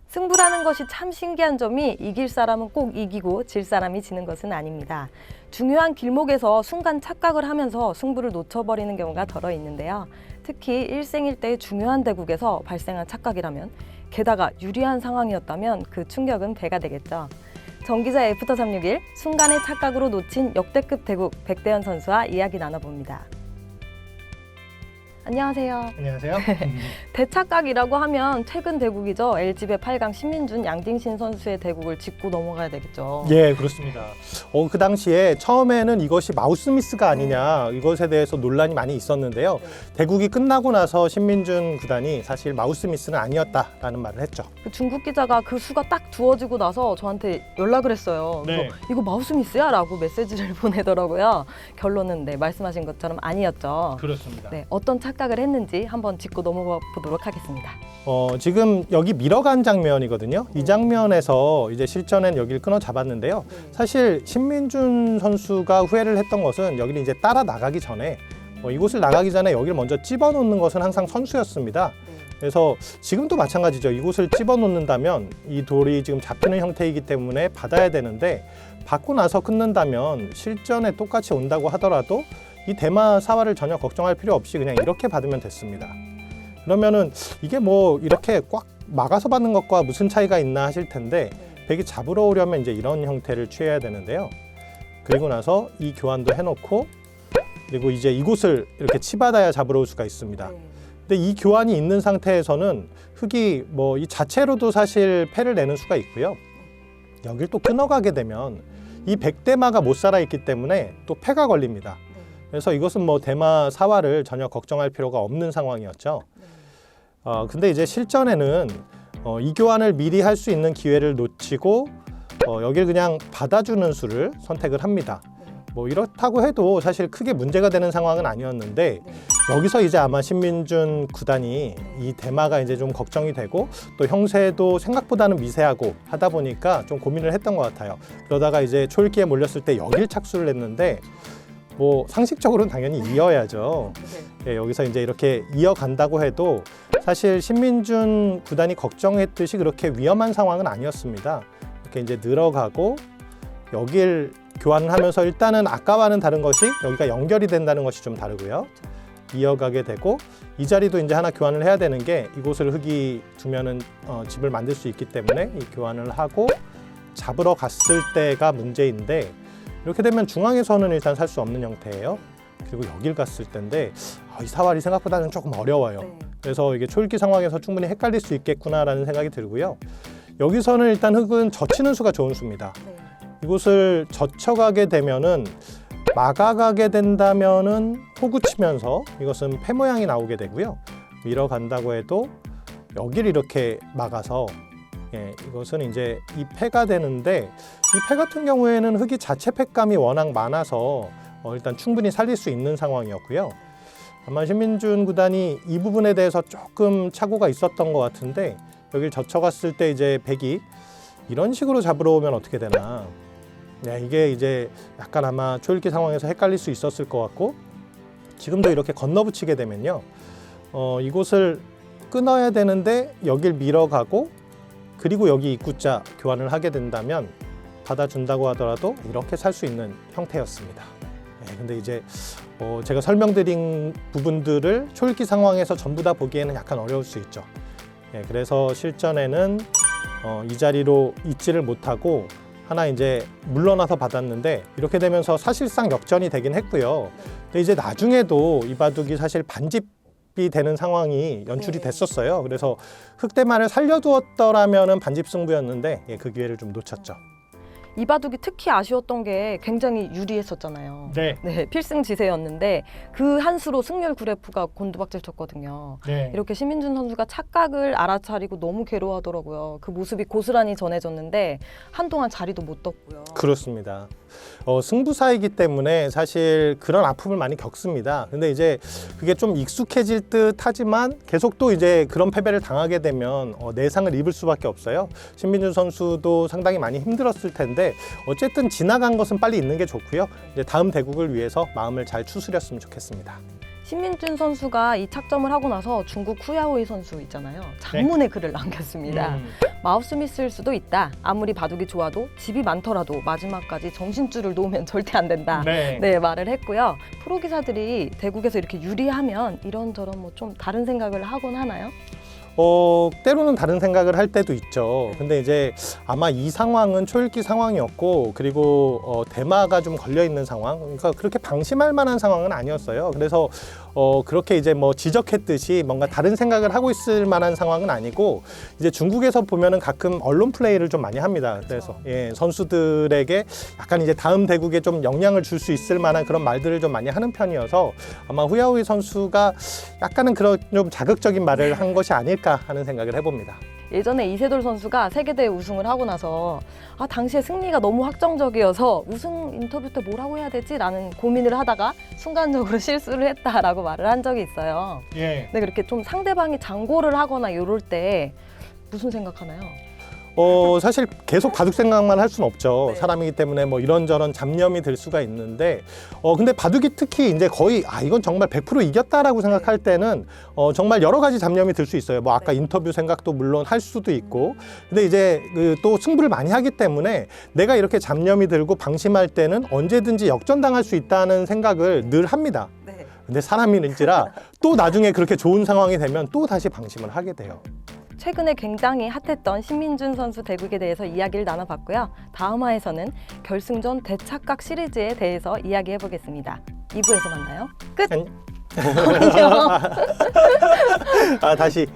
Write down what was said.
승부라는 것이 참 신기한 점이 이길 사람은 꼭 이기고 질 사람이 지는 것은 아닙니다. 중요한 길목에서 순간 착각을 하면서 승부를 놓쳐버리는 경우가 덜어 있는데요. 특히 일생일대의 중요한 대국에서 발생한 착각이라면, 게다가 유리한 상황이었다면 그 충격은 배가 되겠죠. 정기자 애프터 361, 순간의 착각으로 놓친 역대급 대국 백대현 선수와 이야기 나눠봅니다. 안녕하세요. 안녕하세요. 대착각이라고 하면 최근 대국이죠. LG배 8강 신민준, 양딩신 선수의 대국을 짚고 넘어가야 되겠죠. 예, 그렇습니다. 그 당시에 처음에는 이것이 마우스미스가 아니냐 이것에 대해서 논란이 많이 있었는데요. 대국이 끝나고 나서 신민준 구단이 사실 마우스미스는 아니었다라는 말을 했죠. 그 중국 기자가 그 수가 딱 두어지고 나서 저한테 연락을 했어요. 그래서 네. 이거 마우스미스야? 라고 메시지를 보내더라고요. 결론은 네, 말씀하신 것처럼 아니었죠. 그렇습니다. 네, 어떤 착각을 했는지 한번 짚고 넘어가 보도록 하겠습니다. 지금 여기 밀어간 장면이거든요. 이 장면에서 이제 실전엔 여기를 끊어 잡았는데요. 사실 신민준 선수가 후회를 했던 것은 여기를 이제 따라 나가기 전에 이곳을 나가기 전에 여기를 먼저 집어넣는 것은 항상 선수였습니다. 그래서 지금도 마찬가지죠. 이곳을 집어넣는다면 이 돌이 지금 잡히는 형태이기 때문에 받아야 되는데 받고 나서 끊는다면 실전에 똑같이 온다고 하더라도 이 대마 사활을 전혀 걱정할 필요 없이 그냥 이렇게 받으면 됐습니다. 그러면은 이게 뭐 이렇게 꽉 막아서 받는 것과 무슨 차이가 있나 하실 텐데 백이 잡으러 오려면 이제 이런 형태를 취해야 되는데요. 그리고 나서 이 교환도 해놓고 그리고 이제 이곳을 이렇게 치받아야 잡으러 올 수가 있습니다. 근데 이 교환이 있는 상태에서는 흙이 뭐 이 자체로도 사실 패를 내는 수가 있고요. 여길 또 끊어가게 되면 이 백대마가 못 살아 있기 때문에 또 패가 걸립니다. 그래서 이것은 뭐 대마 사활을 전혀 걱정할 필요가 없는 상황이었죠. 근데 이제 실전에는 이 교환을 미리 할 수 있는 기회를 놓치고 여길 그냥 받아주는 수를 선택을 합니다. 뭐 이렇다고 해도 사실 크게 문제가 되는 상황은 아니었는데 여기서 이제 아마 신민준 구단이 이 대마가 이제 좀 걱정이 되고 또 형세도 생각보다는 미세하고 하다 보니까 좀 고민을 했던 것 같아요. 그러다가 이제 초읽기에 몰렸을 때 여길 착수를 했는데 뭐 상식적으로는 당연히 이어야죠. 예, 여기서 이제 이렇게 이어간다고 해도 사실 신민준 구단이 걱정했듯이 그렇게 위험한 상황은 아니었습니다. 이렇게 이제 늘어가고 여길 교환을 하면서 일단은 아까와는 다른 것이 여기가 연결이 된다는 것이 좀 다르고요. 이어가게 되고 이 자리도 이제 하나 교환을 해야 되는 게 이곳을 흙이 두면은 집을 만들 수 있기 때문에 이 교환을 하고 잡으러 갔을 때가 문제인데 이렇게 되면 중앙에서는 일단 살 수 없는 형태예요. 그리고 여길 갔을 때인데 이 사활이 생각보다는 조금 어려워요. 그래서 이게 초읽기 상황에서 충분히 헷갈릴 수 있겠구나라는 생각이 들고요. 여기서는 일단 흙은 젖히는 수가 좋은 수입니다. 이곳을 젖혀가게 되면은 막아가게 된다면은 호구 치면서 이것은 패 모양이 나오게 되고요. 밀어간다고 해도 여기를 이렇게 막아서 이것은 이제 이 패가 되는데 이 패 같은 경우에는 흙이 자체 패감이 워낙 많아서 일단 충분히 살릴 수 있는 상황이었고요. 아마 신민준 구단이 이 부분에 대해서 조금 착오가 있었던 것 같은데 여기를 젖혀갔을 때 이제 백이 이런 식으로 잡으러 오면 어떻게 되나. 이게 이제 약간 아마 초읽기 상황에서 헷갈릴 수 있었을 것 같고 지금도 이렇게 건너붙이게 되면요. 이곳을 끊어야 되는데 여길 밀어가고 그리고 여기 입구자 교환을 하게 된다면 받아준다고 하더라도 이렇게 살 수 있는 형태였습니다. 근데 이제 제가 설명드린 부분들을 초읽기 상황에서 전부 다 보기에는 약간 어려울 수 있죠. 그래서 실전에는 이 자리로 있지를 못하고 하나 이제 물러나서 받았는데 이렇게 되면서 사실상 역전이 되긴 했고요. 근데 이제 나중에도 이 바둑이 사실 반집이 되는 상황이 연출이 됐었어요. 그래서 흙대마를 살려두었더라면은 반집 승부였는데 그 기회를 좀 놓쳤죠. 이 바둑이 특히 아쉬웠던 게 굉장히 유리했었잖아요. 네. 필승지세였는데 그 한 수로 승률 그래프가 곤두박질 쳤거든요. 이렇게 신민준 선수가 착각을 알아차리고 너무 괴로워하더라고요. 그 모습이 고스란히 전해졌는데 한동안 자리도 못 떴고요. 그렇습니다. 승부사이기 때문에 사실 그런 아픔을 많이 겪습니다. 근데 이제 그게 좀 익숙해질 듯 하지만 계속 또 이제 그런 패배를 당하게 되면 내상을 입을 수밖에 없어요. 신민준 선수도 상당히 많이 힘들었을 텐데 어쨌든 지나간 것은 빨리 있는 게 좋고요. 이제 다음 대국을 위해서 마음을 잘 추스렸으면 좋겠습니다. 신민준 선수가 이 착점을 하고 나서 중국 후야오이 선수 있잖아요. 장문의 글을 남겼습니다. 마우스 미스일 수도 있다. 아무리 바둑이 좋아도 집이 많더라도 마지막까지 정신줄을 놓으면 절대 안 된다. 네, 말을 했고요. 프로 기사들이 대국에서 이렇게 유리하면 이런저런 뭐 좀 다른 생각을 하곤 하나요? 때로는 다른 생각을 할 때도 있죠. 근데 이제 아마 이 상황은 초읽기 상황이었고, 그리고 대마가 좀 걸려 있는 상황, 그러니까 그렇게 방심할 만한 상황은 아니었어요. 그래서 그렇게 이제 뭐 지적했듯이 뭔가 다른 생각을 하고 있을 만한 상황은 아니고, 이제 중국에서 보면은 가끔 언론 플레이를 좀 많이 합니다. 그래서 예, 선수들에게 약간 이제 다음 대국에 좀 영향을 줄 수 있을 만한 그런 말들을 좀 많이 하는 편이어서 아마 후야오이 선수가 약간은 그런 좀 자극적인 말을 한 것이 아닐까 하는 생각을 해봅니다. 예전에 이세돌 선수가 세계대회 우승을 하고 나서 당시에 승리가 너무 확정적이어서 우승 인터뷰 때 뭐라고 해야 되지? 라는 고민을 하다가 순간적으로 실수를 했다라고 말을 한 적이 있어요. 예. 근데 그렇게 좀 상대방이 장고를 하거나 이럴 때 무슨 생각하나요? 사실 계속 바둑 생각만 할 수는 없죠. 네. 사람이기 때문에 뭐 이런저런 잡념이 들 수가 있는데, 근데 바둑이 특히 이제 거의 이건 정말 100% 이겼다라고 생각할 때는 정말 여러 가지 잡념이 들 수 있어요. 뭐 아까 인터뷰 생각도 물론 할 수도 있고, 근데 이제 또 승부를 많이 하기 때문에 내가 이렇게 잡념이 들고 방심할 때는 언제든지 역전당할 수 있다는 생각을 늘 합니다. 네. 근데 사람인지라 또 나중에 그렇게 좋은 상황이 되면 또 다시 방심을 하게 돼요. 최근에 굉장히 핫했던 신민준 선수 대국에 대해서 이야기를 나눠봤고요. 다음 화에서는 결승전 대착각 시리즈에 대해서 이야기해보겠습니다. 2부에서 만나요. 끝! 안녕. 안녕. 다시.